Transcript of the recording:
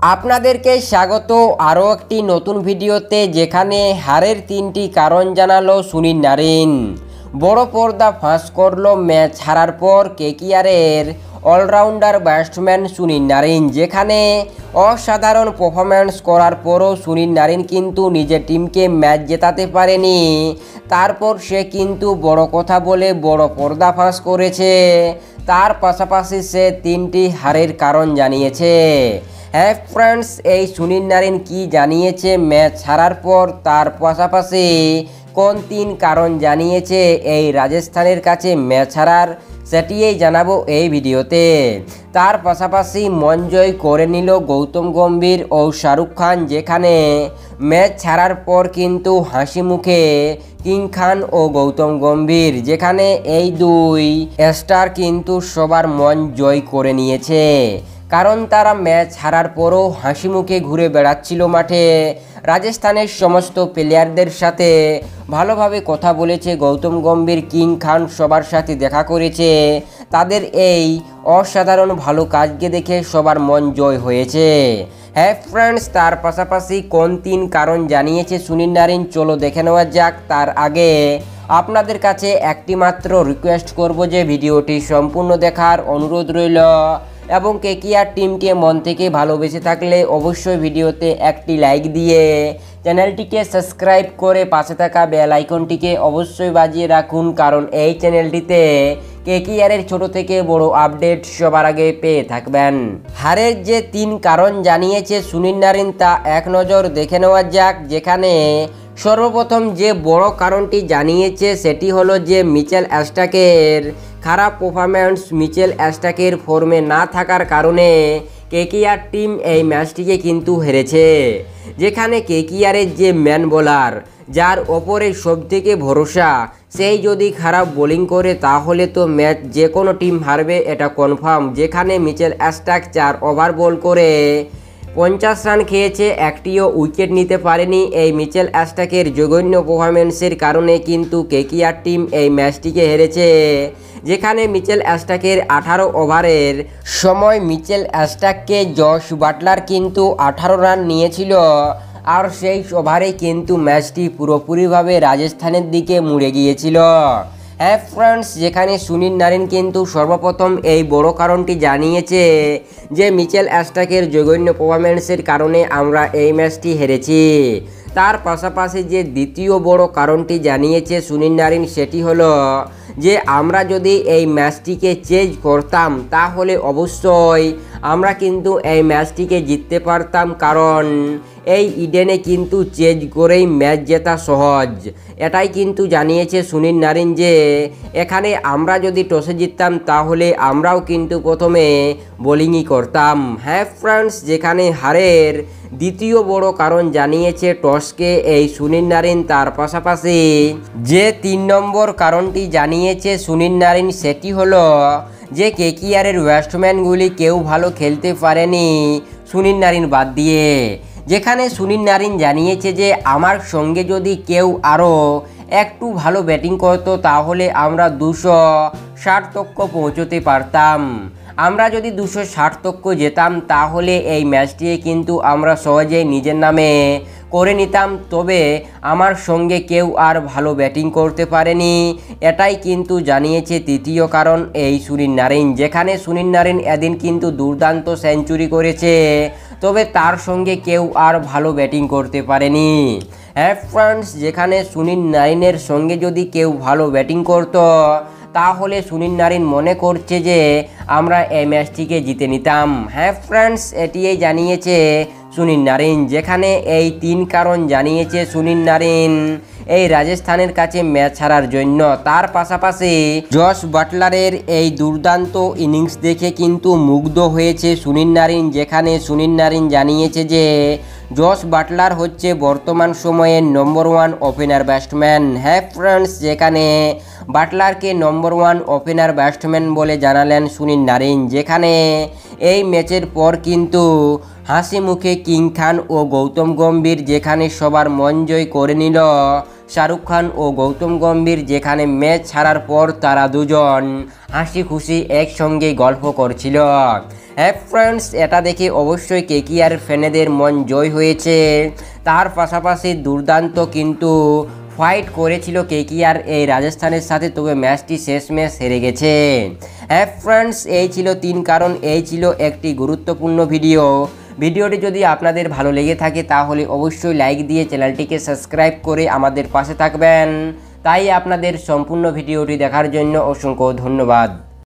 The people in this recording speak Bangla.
আপনাদেরকে স্বাগত আরও একটি নতুন ভিডিওতে, যেখানে হারের 3টি কারণ জানালো সুনীল নারিন। বড় পর্দা ফাঁস করলো ম্যাচ হারার পর কেকেআরের অলরাউন্ডার ব্যাটসম্যান সুনীল নারিন। যেখানে অসাধারণ পারফরম্যান্স করার পরও সুনীল নারিন কিন্তু নিজের টিমকে ম্যাচ জেতাতে পারেনি। তারপর সে কিন্তু বড় কথা বলে বড় পর্দা ফাঁস করেছে। তার পাশাপাশি সে 3টি হারের কারণ জানিয়েছে। হ্যাঁ ফ্রেন্ডস, এই সুনীল নারিন কি জানিয়েছে ম্যাচ হারার পর, তার পাশাপাশি কোন 3 কারণ জানিয়েছে এই রাজস্থানের কাছে ম্যাচ হারার, সেটিই জানাবো এই ভিডিওতে। তার পাশাপাশি মন জয় করে নিল গৌতম গম্ভীর ও শাহরুখ খান। যেখানে ম্যাচ ছাড়ার পর কিন্তু হাসি মুখে কিং খান ও গৌতম গম্ভীর, যেখানে এই 2 স্টার কিন্তু সবার মন জয় করে নিয়েছে। কারণ তারা ম্যাচ হারার পরও হাসি মুখে ঘুরে বেড়াচ্ছিল মাঠে। রাজস্থানের সমস্ত প্লেয়ারদের সাথে ভালোভাবে কথা বলেছে গৌতম গম্ভীর, কিং খান সবার সাথে দেখা করেছে। তাদের এই অসাধারণ ভালো কাজকে দেখে সবার মন জয় হয়েছে। হ্যাঁ ফ্রেন্ডস, তার পাশাপাশি কোন 3 কারণ জানিয়েছে সুনীল নারিন, চলো দেখে নেওয়া যাক। তার আগে আপনাদের কাছে একটি মাত্র রিকোয়েস্ট করব যে ভিডিওটি সম্পূর্ণ দেখার অনুরোধ রইল, এবং কেকেআর টিমকে মন থেকে ভালোবেসে থাকলে অবশ্যই ভিডিওতে একটি লাইক দিয়ে চ্যানেলটিকে সাবস্ক্রাইব করে পাশে থাকা বেল আইকনটিকে অবশ্যই বাজিয়ে রাখুন। কারণ এই চ্যানেলটিতে কেকেআরের ছোট থেকে বড় আপডেট সবার আগে পেয়ে থাকবেন। হারের যে 3 কারণ জানিয়েছে সুনীল নারিন, তা এক নজর দেখে নেওয়া যাক। যেখানে সর্বপ্রথম যে বড় কারণটি জানিয়েছে সেটি হলো যে মিচেল স্টার্কের খারাপ পারফরম্যান্স। মিচেল স্টার্কের ফর্মে না থাকার কারণে কেকেআর টিম এই ম্যাচটিকে কিন্তু হেরেছে। যেখানে কেকেআরের যে ম্যান বোলার, যার ওপরে সবথেকে ভরসা, সেই যদি খারাপ বোলিং করে তাহলে তো ম্যাচ যে কোনো টিম হারবে, এটা কনফার্ম। যেখানে মিচেল স্টার্ক 4 ওভার বল করে 50 রান খেয়েছে, একটিও উইকেট নিতে পারেনি। এই মিচেল স্টার্কের জঘন্য পারফরম্যান্সের কারণে কিন্তু কেকেআর টিম এই ম্যাচটিকে হেরেছে। যেখানে মিচেল স্টার্কের 18 ওভারের সময় মিচেল স্টার্ককে জস বাটলার কিন্তু 18 রান নিয়েছিল, আর সেই ওভারে কিন্তু ম্যাচটি পুরোপুরিভাবে রাজস্থানের দিকে মুড়ে গিয়েছিল। হ্যাঁ ফ্রেন্ডস, যেখানে সুনীল নারিন কিন্তু সর্বপ্রথম এই বড় কারণটি জানিয়েছে যে মিচেল স্টার্কের জঘন্য পারফরম্যান্সের কারণে আমরা এই ম্যাচটি হেরেছি। তার পাশাপাশি যে দ্বিতীয় বড় কারণটি জানিয়েছে সুনীল নারিন, সেটি হলো যে আমরা যদি এই ম্যাচটিকে চেঞ্জ করতাম তাহলে অবশ্যই আমরা কিন্তু এই ম্যাচটিকে জিততে পারতাম। কারণ এই ইডেনে কিন্তু চেঞ্জ করেই ম্যাচ জেতা সহজ, এটাই কিন্তু জানিয়েছে সুনীল নারিন। যে এখানে আমরা যদি টসে জিততাম তাহলে আমরাও কিন্তু প্রথমে বোলিংই করতাম। হ্যাঁ ফ্রেন্ডস, যেখানে হারের দ্বিতীয় বড় কারণ জানিয়েছে টসকে এই সুনীল নারিন। তার পাশাপাশি যে 3 নম্বর কারণটি জানিয়েছে সুনীল নারিন, সেটি হলো যে কেকেআরের ব্যাটসম্যানগুলি কেউ ভালো খেলতে পারেনি সুনীল নারিন বাদ দিয়ে। যেখানে সুনীল নারিন জানিয়েছে যে আমার সঙ্গে যদি কেউ আরও একটু ভালো ব্যাটিং করতো তাহলে আমরা 260 তক্ক পৌঁছতে পারতাম। আমরা যদি 260 তক্ক যেতাম তাহলে এই ম্যাচটি কিন্তু আমরা সহজেই নিজের নামে করে নিতাম। তবে আমার সঙ্গে কেউ আর ভালো ব্যাটিং করতে পারেনি, এটাই কিন্তু জানিয়েছে তৃতীয় কারণ এই সুনীল নারিন। যেখানে সুনীল নারিন এদিন কিন্তু দুর্দান্ত সেঞ্চুরি করেছে, তবে তার সঙ্গে কেউ আর ভালো ব্যাটিং করতে পারেনি। হ্যাঁ ফ্রেন্ডস, যেখানে সুনীল নারিনের সঙ্গে যদি কেউ ভালো ব্যাটিং করতো তাহলে সুনীল নারিন মনে করছে যে আমরা এই ম্যাচটিকে জিতে নিতাম। হ্যাঁ ফ্রেন্ডস, এটিই জানিয়েছে সুনীল নারিন। যেখানে এই 3 কারণ জানিয়েছে সুনীল নারিন এই রাজস্থানের কাছে ম্যাচ হারার জন্য। তার পাশাপাশি জস বাটলারের এই দুর্দান্ত ইনিংস দেখে কিন্তু মুগ্ধ হয়েছে সুনীল নারিন। যেখানে সুনীল নারিন জানিয়েছে যে জস বাটলার হচ্ছে বর্তমান সময়ের নম্বর 1 ওপেনার ব্যাটসম্যান। হ্যাঁ ফ্রেন্ডস, যেখানে বাটলারকে নম্বর 1 ওপেনার ব্যাটসম্যান বলে জানালেন সুনীল নারিন। যেখানে এই ম্যাচের পর কিন্তু হাসি মুখে কিং খান ও গৌতম গম্ভীর, যেখানে সবার মন জয় করে নিল শাহরুখ খান ও গৌতম গম্ভীর, যেখানে ম্যাচ হারার পর তারা দুজন হাসি খুশি একসঙ্গে গল্প করছিল। হ্যাঁ ফ্রেন্ডস, এটা দেখে অবশ্যই কেকেআর ফ্যানেদের মন জয় হয়েছে। তার পাশাপাশি দুর্দান্ত কিন্তু ফাইট করেছিল কেকেআর এই রাজস্থানের সাথে, তবে ম্যাচটি শেষমেশ হেরে গেছে। হ্যাঁ ফ্রেন্ডস, এই ছিল 3 কারণ। এই ছিল একটি গুরুত্বপূর্ণ ভিডিওটি যদি আপনাদের ভালো লেগে থাকে তাহলে অবশ্যই লাইক দিয়ে চ্যানেলটিকে সাবস্ক্রাইব করে আমাদের পাশে থাকবেন। তাই আপনাদের সম্পূর্ণ ভিডিওটি দেখার জন্য অসংখ্য ধন্যবাদ।